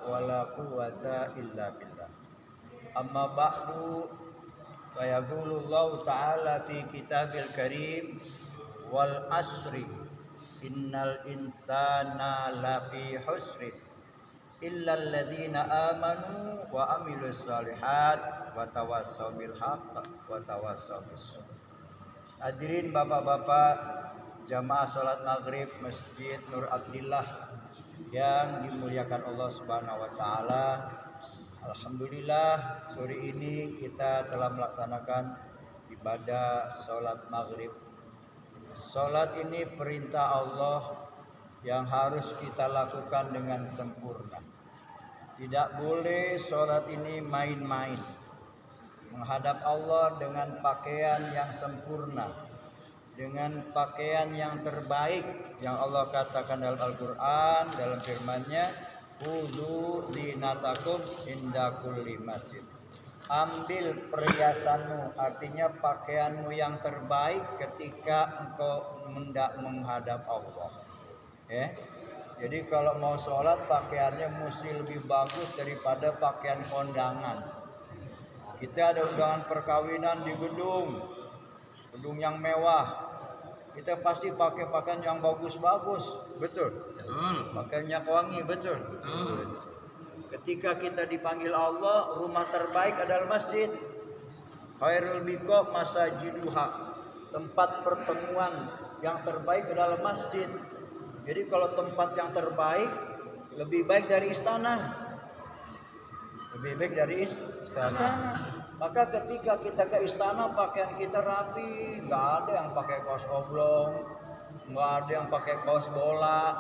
wala quwwata illa billah. Amma ba'du, fa yaqulu Allah ta'ala fi kitabil karim wal asri innal insana lafi husrin illal ladzina amanu wa amilus solihat wa tawassaw bil haqq wa tawassaw bis sabr. Hadirin bapak-bapak jamaah salat maghrib Masjid Nur Abdillah yang dimuliakan Allah Subhanahu wa taala. Alhamdulillah sore ini kita telah melaksanakan ibadah salat maghrib. Salat ini perintah Allah yang harus kita lakukan dengan sempurna. Tidak boleh salat ini main-main. Menghadap Allah dengan pakaian yang sempurna, dengan pakaian yang terbaik yang Allah katakan dalam Al-Quran, dalam firman-Nya, khudzu zinatakum inda kulli masjid. Ambil perhiasanmu, artinya pakaianmu yang terbaik ketika engkau hendak menghadap Allah. Ya. Jadi kalau mau sholat pakaiannya mesti lebih bagus daripada pakaian kondangan. Kita ada undangan perkawinan di gedung yang mewah. Kita pasti pakai pakaian yang bagus-bagus, betul? Pakaian yang wangi, betul? Ketika kita dipanggil Allah, rumah terbaik adalah masjid. Khairul biqa masajiduha. Tempat pertemuan yang terbaik adalah masjid. Jadi kalau tempat yang terbaik lebih baik dari istana. Lebih baik dari istana. Maka ketika kita ke istana pakaian kita rapi, nggak ada yang pakai kaos oblong, nggak ada yang pakai kaos bola,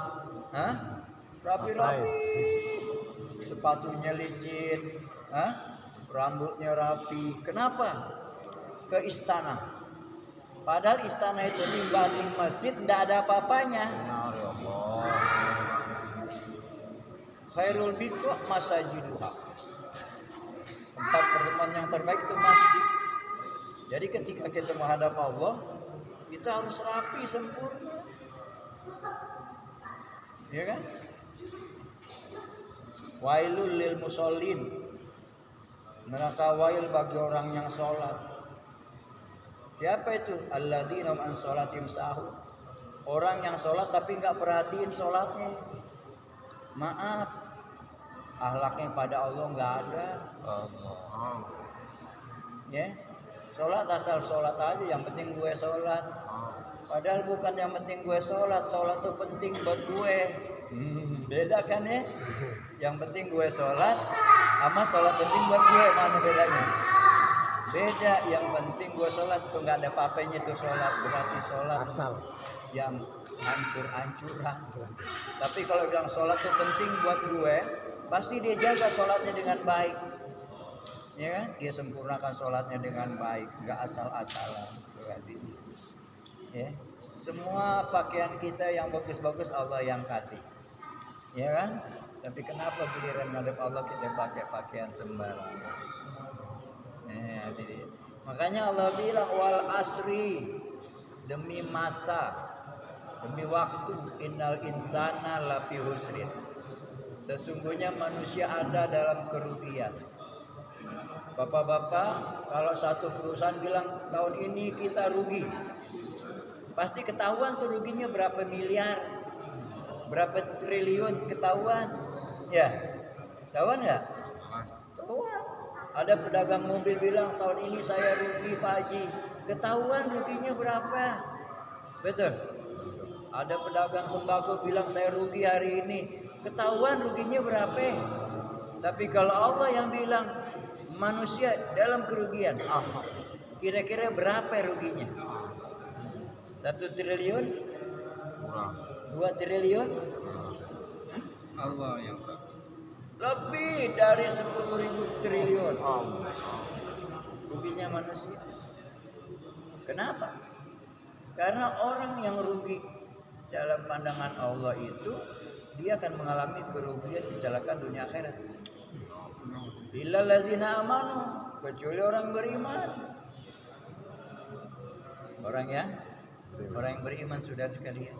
rapi-rapi, sepatunya licin, rambutnya rapi. Kenapa? Ke istana. Padahal istana itu dibanding masjid nggak ada apa-apanya. Khairul biqa masajiduha. Tempat pertemuan yang terbaik itu masjid. Jadi ketika kita menghadap Allah, kita harus rapi sempurna. Ya kan? Wailul lil musallin. Neraka wail bagi orang yang sholat. Siapa itu? Alladzina an sholatim sahu. Orang yang sholat tapi nggak perhatiin sholatnya. Maaf, akhlaknya pada Allah nggak ada. Ya, sholat asal sholat aja, yang penting gue sholat. Padahal bukan yang penting gue sholat tuh penting buat gue. Beda kan ya? Yang penting gue sholat, sama sholat penting buat gue, mana bedanya? Beda, yang penting gue sholat tuh nggak ada apa-apanya tuh sholat, berarti sholat asal yang hancur-hancuran. Tapi kalau bilang sholat tuh penting buat gue, pasti dia jaga sholatnya dengan baik, ya kan? Dia sempurnakan sholatnya dengan baik, nggak asal-asalan. Berarti, ya, semua pakaian kita yang bagus-bagus Allah yang kasih, ya kan? Tapi kenapa giliran ngadep Allah kita pakai pakaian sembarangan? Makanya Allah bilang wal asri, demi masa, demi waktu, innal insana lafi husrin. Sesungguhnya manusia ada dalam kerugian. Bapak-bapak, kalau satu perusahaan bilang tahun ini kita rugi, pasti ketahuan tuh ruginya berapa miliar, berapa triliun, ketahuan. Ya, ketahuan nggak? Ketahuan. Ada pedagang mobil bilang tahun ini saya rugi Pak Haji, ketahuan ruginya berapa, betul? Ada pedagang sembako bilang saya rugi hari ini, ketahuan ruginya berapa. Tapi kalau Allah yang bilang manusia dalam kerugian, kira-kira berapa ruginya? 1 triliun? 2 triliun? Allah yang tahu. Lebih dari 10.000 triliun ruginya manusia. Kenapa? Karena orang yang rugi dalam pandangan Allah itu, dia akan mengalami kerugian, kecelakaan dunia akhirat. Illal ladzina amanu, kecuali orang beriman. Orang yang beriman, saudara sekalian.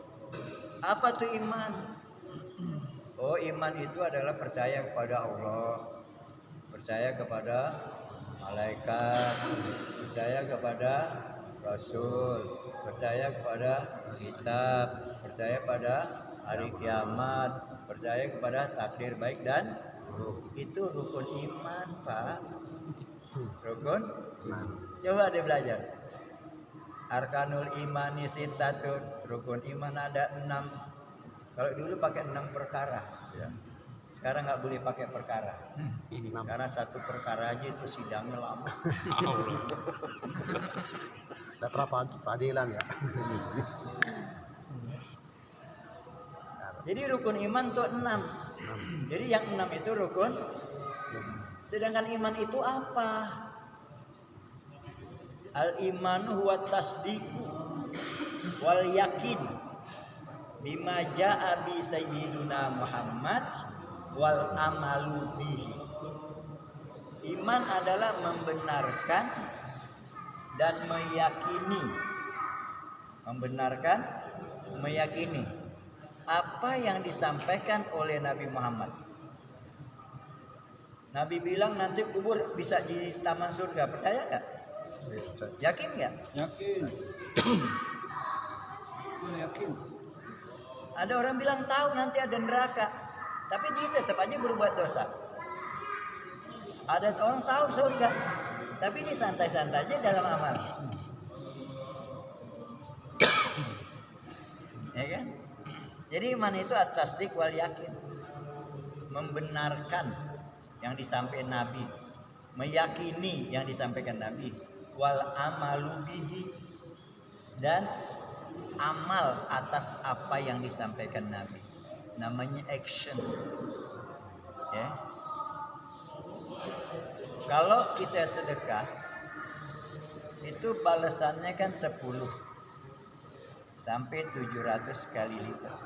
Apa tuh iman? Oh, iman itu adalah percaya kepada Allah, percaya kepada malaikat, percaya kepada Rasul, percaya kepada kitab, percaya pada hari kiamat, percaya kepada takdir baik dan itu rukun iman, Pak. Rukun iman. Coba deh belajar. Arkanul imani sittatun, rukun iman ada 6. Kalau dulu pakai 6 perkara. Ya. Sekarang nggak boleh pakai perkara. Karena satu perkara aja itu sidangnya lama. Ada peradilan ya. Jadi rukun iman tuh 6. Jadi yang 6 itu rukun. Sedangkan iman itu apa? Al-imanu huwa tasdiqu wal yakin bima jaa bi sayyiduna Muhammad wal amalu bihi. Iman adalah membenarkan dan meyakini. Membenarkan, meyakini apa yang disampaikan oleh Nabi Muhammad. Nabi bilang nanti kubur bisa di taman surga. Percaya nggak? Yakin nggak? Yakin. Yakin. Ada orang bilang tahu nanti ada neraka, tapi dia tetap aja berbuat dosa. Ada orang tahu surga, tapi dia santai-santai aja dalam amal. Ya kan? Jadi iman itu atas tasdik wal yakin, membenarkan yang disampaikan Nabi, meyakini yang disampaikan Nabi, wal amalu bihi, dan amal atas apa yang disampaikan Nabi. Namanya action. Ya. Kalau kita sedekah itu balasannya kan 10 sampai 700 kali lipat.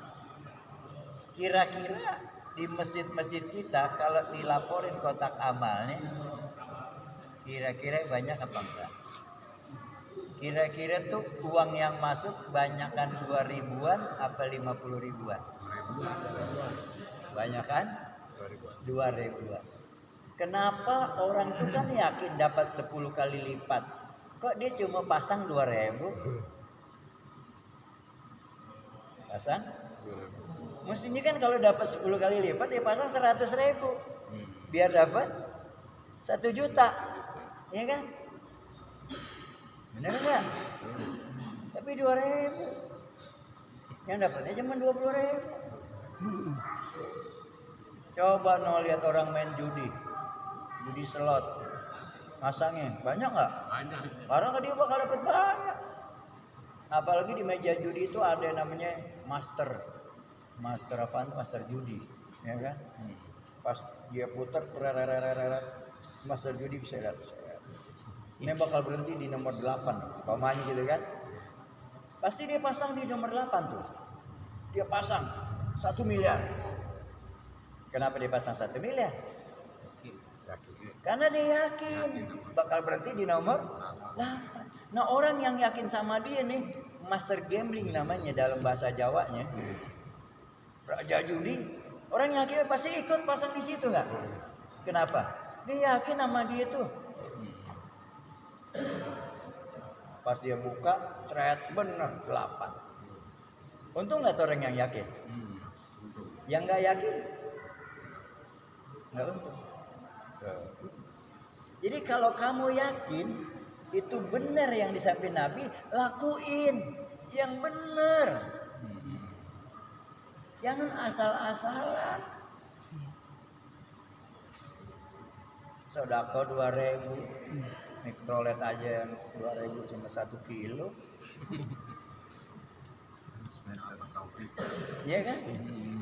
Kira-kira di masjid-masjid kita kalau dilaporin kotak amalnya, kira-kira banyak apa enggak? Kira-kira tuh uang yang masuk banyakan 2 ribuan apa 50 ribuan? Banyakan 2 ribuan. Kenapa orang itu kan yakin dapat 10 kali lipat? Kok dia cuma pasang 2 ribu? Pasang? Mestinya kan kalau dapat 10 kali lipat dia pasang 100 ribu. Biar dapat 1 juta. Ya kan? Benar enggak? Tapi 2 ribu. Yang dapatnya cuma 20 ribu. Coba lihat orang main judi slot, masangnya banyak nggak? Banyak. Karena dia bakal dapat banyak. Apalagi di meja judi itu ada yang namanya master apaan? Master judi, ya kan? Pas dia putar, master judi bisa lihat. Ini bakal berhenti di nomor 8, pamanya gitu kan? Pasti dia pasang di nomor 8 tuh. Dia pasang 1 miliar. Kenapa dia pasang 1 miliar? Karena dia yakin bakal berhenti di nomor 8. Nah, orang yang yakin sama dia nih, master gambling namanya dalam bahasa Jawanya. Raja judi, orang yakin pasti ikut pasang di situ nggak? Kenapa? Dia yakin sama dia tuh. Pas dia buka, ceret bener 8. Untung nggak orang yang yakin. Yang nggak yakin, nggak untung. Jadi kalau kamu yakin itu benar yang disampaikan Nabi, lakuin yang benar. Jangan asal-asalan. Sodako 2.000, mikrolet aja yang 2.000 cuma 1 kilo. Iya kan?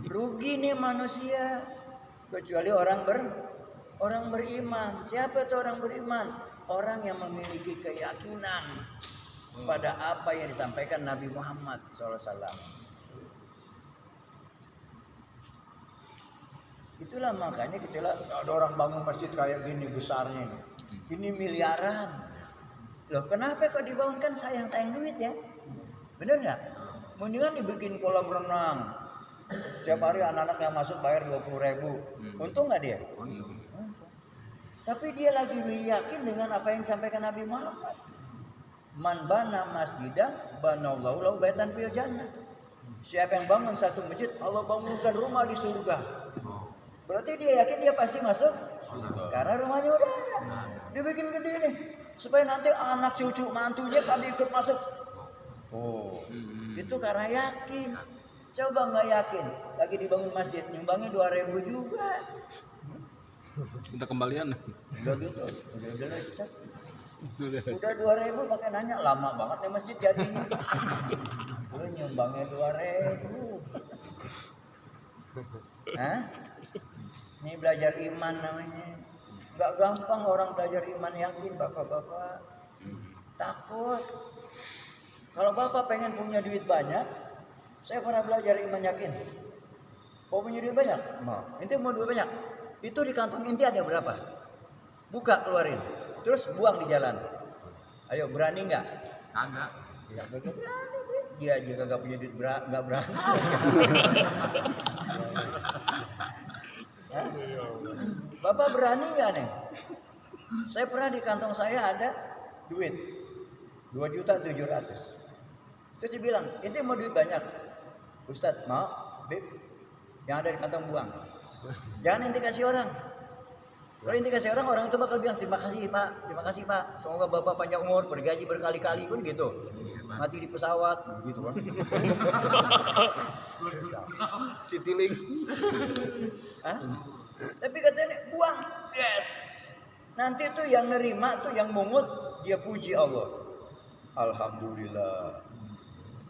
Rugi nih manusia. Kecuali orang beriman. Siapa itu orang beriman? Orang yang memiliki keyakinan pada apa yang disampaikan Nabi Muhammad SAW. Itulah makanya kita lihat ada orang bangun masjid kayak gini besarnya ini. Ini miliaran. Loh, kenapa kok dibangunkan sayang duit ya? Bener nggak? Mendingan dibikin kolam renang, Setiap hari anak-anak yang masuk bayar 20.000. Untung nggak dia? Tapi dia lagi yakin dengan apa yang disampaikan Nabi Muhammad. Man bana masjidan banallahu lahu baitan fil jannah. Siapa yang bangun satu masjid, Allah bangunkan rumah di surga. Berarti dia yakin dia pasti masuk karena rumahnya udah ada. Dia bikin gede nih supaya nanti anak cucu mantunya kami ikut masuk. Oh, itu karena yakin. Coba nggak yakin, lagi dibangun masjid, nyumbangnya 2.000 juga. Minta kembalian. Udah gitu, udah 2.000 pakai nanya, lama banget nih masjid jadinya. Lu nyumbangnya 2.000. Hah? Ini belajar iman namanya. Gak gampang orang belajar iman yakin, bapak-bapak. Takut. Kalau bapak pengen punya duit banyak, saya pernah belajar iman yakin. Mau punya duit banyak? Mau. Inti mau duit banyak? Itu di kantong inti ada berapa? Buka, keluarin. Terus buang di jalan. Ayo, berani nggak? Kagak. Ya, kagak berani. Dia aja kagak punya duit, nggak berani. Hah? Bapak berani nggak nih? Saya pernah di kantong saya ada duit 2.700.000. Terus dia bilang, ini mau duit banyak? Ustadz, mau? Beb, yang ada di kantong buang. Jangan inti kasih orang. Kalau inti kasih orang, orang itu bakal bilang, terima kasih Pak, semoga Bapak panjang umur, bergaji berkali-kali, pun gitu. Mati di pesawat, gitu kan. Citylink. Hah? Tapi katanya buang, yes. Nanti tuh yang nerima tuh yang mungut, dia puji Allah. Alhamdulillah.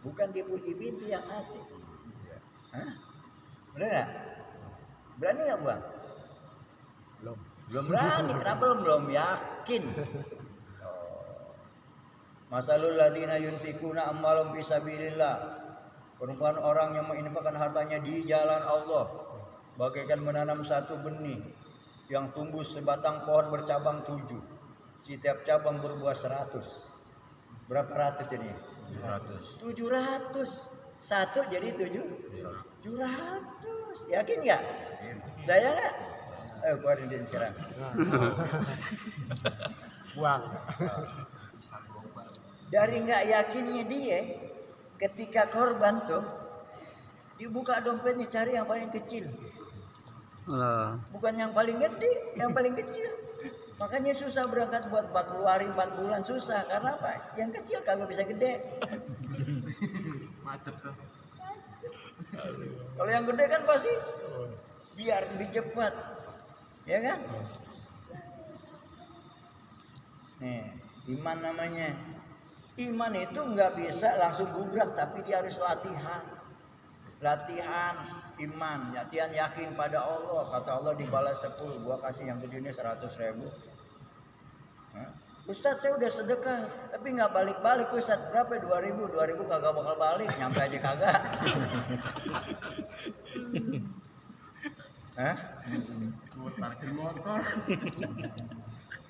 Bukan dipuji binti yang asik. Hah? Bener nggak? Berani nggak buang? Belum berani. Kenapa belum yakin? Masalul ladina yunfikuna amwalahum fisabilillah. Perumpamaan orang yang menginfakkan hartanya di jalan Allah bagaikan menanam satu benih yang tumbuh sebatang pohon bercabang 7. Setiap cabang berbuah 100. Berapa ratus jadinya? 700. Satu jadi 700. Yakin nggak? Saya nggak? Ayo keluarin dia sekarang. Buang. Dari nggak yakinnya dia, ketika korban tuh dibuka dompetnya cari yang paling kecil. Bukan yang paling gede, yang paling kecil. Makanya susah berangkat buat keluarin 4 bulan, susah. Karena apa? Yang kecil kagak bisa gede. Macet tuh. Kalau yang gede kan pasti biar lebih cepat. Ya kan? Nih, iman namanya. Iman itu nggak bisa langsung gubrak, tapi dia harus latihan. Latihan iman, latihan yakin pada Allah. Kata Allah dibalas 10, gua kasih yang gede ini 100.000. Ustadz saya udah sedekah, tapi nggak balik-balik Ustadz. Berapa? 2.000 kagak bakal balik, nyampe aja kagak. Hah? Buat parkir motor.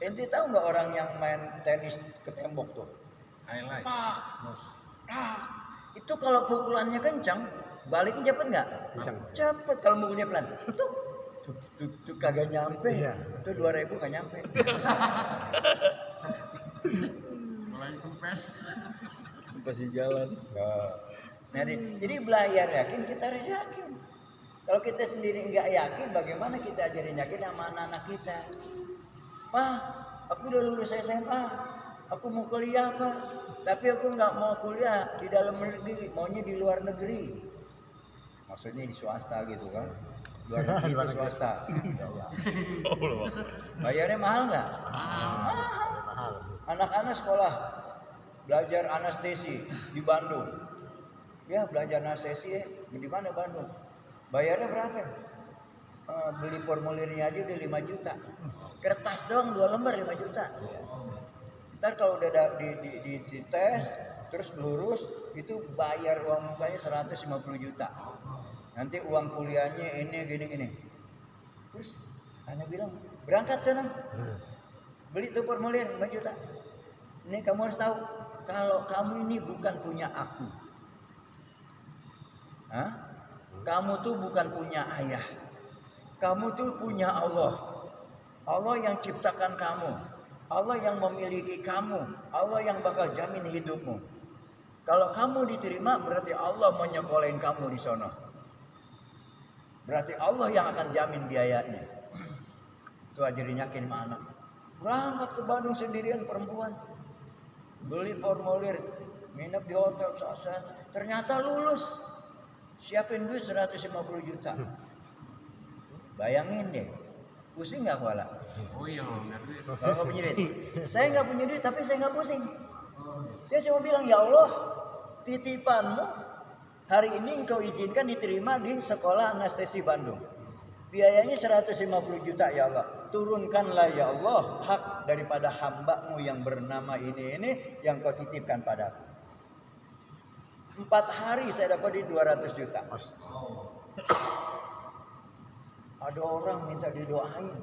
Ente tahu nggak orang yang main tenis ke tembok tuh? Highlight. Itu kalau pukulannya kencang, baliknya cepet nggak? Kencang. Cepet. Kalau mukulnya pelan, tuh kagak nyampe. Iya. Tuh 2.000 nggak nyampe. Mulai kempes. Pasti jalan. Nah, jadi belajar yakin, kita harus yakin. Kalau kita sendiri nggak yakin, bagaimana kita ajarin yakin sama anak-anak kita? Pak, aku udah lulus SMA, aku mau kuliah Pak, tapi aku nggak mau kuliah di dalam negeri, maunya di luar negeri. Maksudnya di swasta gitu kan? Luar negeri itu swasta. Bayarnya mahal nggak? Mahal. Anak-anak sekolah belajar anestesi di Bandung. Ya belajar anestesi di mana Bandung? Bayarnya berapa? Beli formulirnya aja udah 5 juta. Kertas doang 2 lembar 5 juta. Ntar kalau udah di tes terus lurus itu bayar uang mukanya 150 juta. Nanti uang kuliahnya ini gini. Terus anak bilang berangkat sana. Beli tuh formulir 5 juta. Ini kamu harus tahu kalau kamu ini bukan punya aku. Hah? kamu tuh bukan punya ayah. Kamu tuh punya Allah. Allah yang ciptakan kamu. Allah yang memiliki kamu. Allah yang bakal jamin hidupmu. Kalau kamu diterima berarti Allah menyekolahin kamu di sono. Berarti Allah yang akan jamin biayanya. Itu ajarin yakin sama anak. Berangkat ke Bandung sendirian perempuan. Beli formulir, nginep di hotel, ternyata lulus. Siapin duit 150 juta. Bayangin deh, pusing nggak kepala? Oh iya, nggak duit. Kalau nggak punya duit, saya nggak punya duit tapi saya nggak pusing. Saya cuma bilang, ya Allah, titipanmu hari ini engkau izinkan diterima di sekolah anestesi Bandung. Biayanya 150 juta ya Allah. Turunkanlah ya Allah hak daripada hamba-Mu yang bernama ini yang kau titipkan padaku. 4 hari saya dapat di 200 juta. Ada orang minta didoain.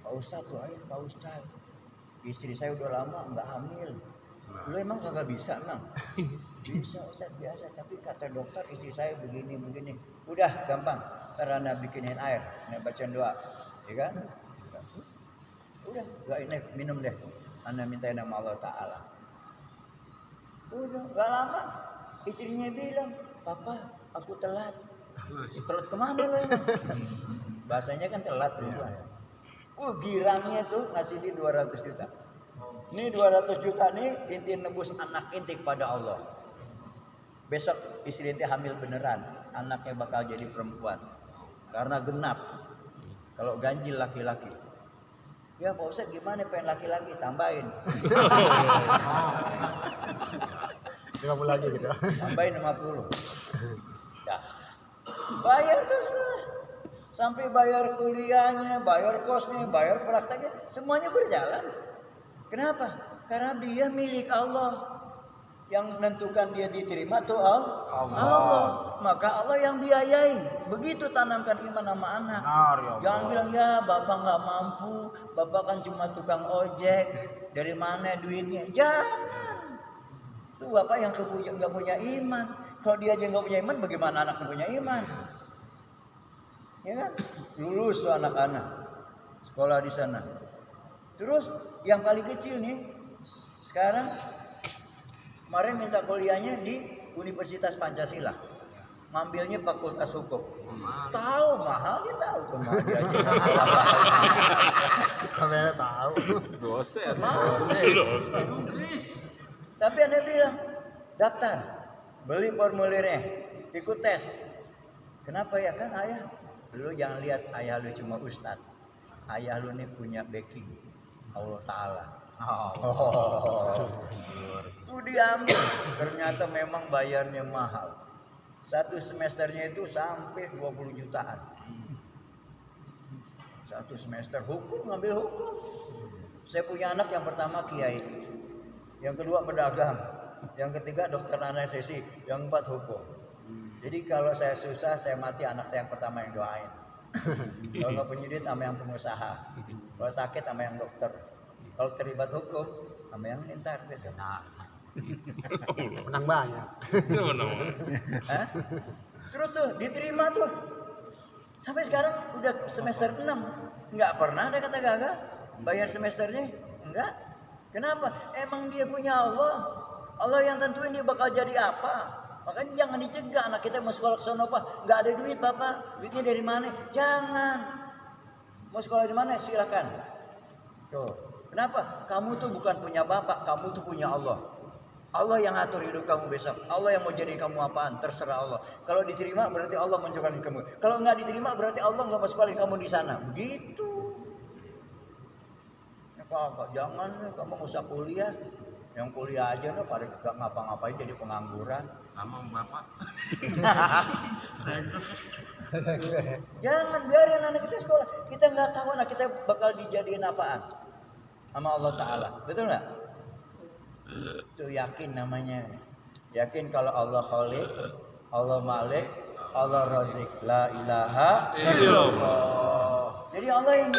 Pak Ustadz doain, Pak Ustadz. Istri saya udah lama nggak hamil. Lu emang kagak bisa, Mang? Bisa Ustadz, biasa. Tapi kata dokter istri saya begini. Udah gampang. Ntar Anda bikinin air, Anda bacain doa. Ya kan? Udah, doain deh, minum deh. Anda mintain nama Allah Ta'ala. Udah, gak lama. Istrinya bilang, Papa, aku telat. Telat kemana lo emang? Bahasanya kan telat juga. Girangnya tuh ngasih di 200 juta. Ini 200 juta nih inti nebus anak inti kepada Allah. Besok istri inti hamil beneran, anaknya bakal jadi perempuan. Karena genap. Kalau ganjil laki-laki. Ya Pak Ustadz gimana pengen laki-laki tambahin. 50 lagi gitu. Tambahin 50. Dah. Bayar tuh sekolah. Sampai bayar kuliahnya, bayar kosnya, bayar prakteknya, semuanya berjalan. Kenapa? Karena dia milik Allah. Yang menentukan dia diterima tuh Allah. Maka Allah yang biayai. Begitu tanamkan iman sama anak. Jangan bilang ya bapak nggak mampu, bapak kan cuma tukang ojek. Dari mana duitnya? Jangan. Itu bapak yang nggak punya iman. Kalau dia aja nggak punya iman, bagaimana anaknya punya iman? Ya kan? Lulus tuh anak-anak sekolah di sana. Terus yang paling kecil nih sekarang kemarin minta kuliahnya di Universitas Pancasila. Ngambilnya Fakultas Hukum. Tahu mahal dia tahu tuh mahal dia aja. Kamera tahu. Dosen. Tapi Anda bilang daftar, beli formulirnya, ikut tes. Kenapa ya kan ayah? Lu jangan lihat ayah lu cuma ustadz. Ayah lu nih punya backing Allah Ta'ala. Itu diambil. Ternyata memang bayarnya mahal. Satu semesternya itu sampai 20 jutaan. Satu semester hukum, ngambil hukum. Saya punya anak yang pertama kiai, yang kedua pedagang, yang ketiga dokter anestesi, yang keempat hukum. Jadi kalau saya susah, saya mati, anak saya yang pertama yang doain. Kalau nggak punya duit sama yang pengusaha. Kalau sakit sama yang dokter. Kalau terlibat hukum sama yang ntar besok. Menang banyak. Hah? Terus tuh diterima tuh. Sampai sekarang udah semester 6. Nggak pernah ada kata gagal. Bayar semesternya? Enggak. Kenapa? Emang dia punya Allah. Allah yang tentuin dia bakal jadi apa. Makanya jangan dicegah anak kita mau sekolah ke sono Pak. Nggak ada duit Bapak. Duitnya dari mana? Jangan. Mau sekolah di mana? Silakan. Tuh. Kenapa? Kamu tuh bukan punya Bapak, kamu tuh punya Allah. Allah yang ngatur hidup kamu besok. Allah yang mau jadi kamu apaan? Terserah Allah. Kalau diterima berarti Allah menjadikan kamu. Kalau nggak diterima berarti Allah nggak mau sekolahin kamu di sana. Begitu. Ya Pak, jangan kamu nggak usah kuliah. Yang kuliah aja pada gak ngapa-ngapain jadi pengangguran. Sama bapak. Jangan biarin anak kita sekolah. Kita nggak tahu anak kita bakal dijadiin apaan sama Allah Ta'ala. Betul nggak? Itu yakin namanya. Yakin kalau Allah Khaliq, Allah Malik, Allah Razik, la ilaha illallah. Jadi Allah yang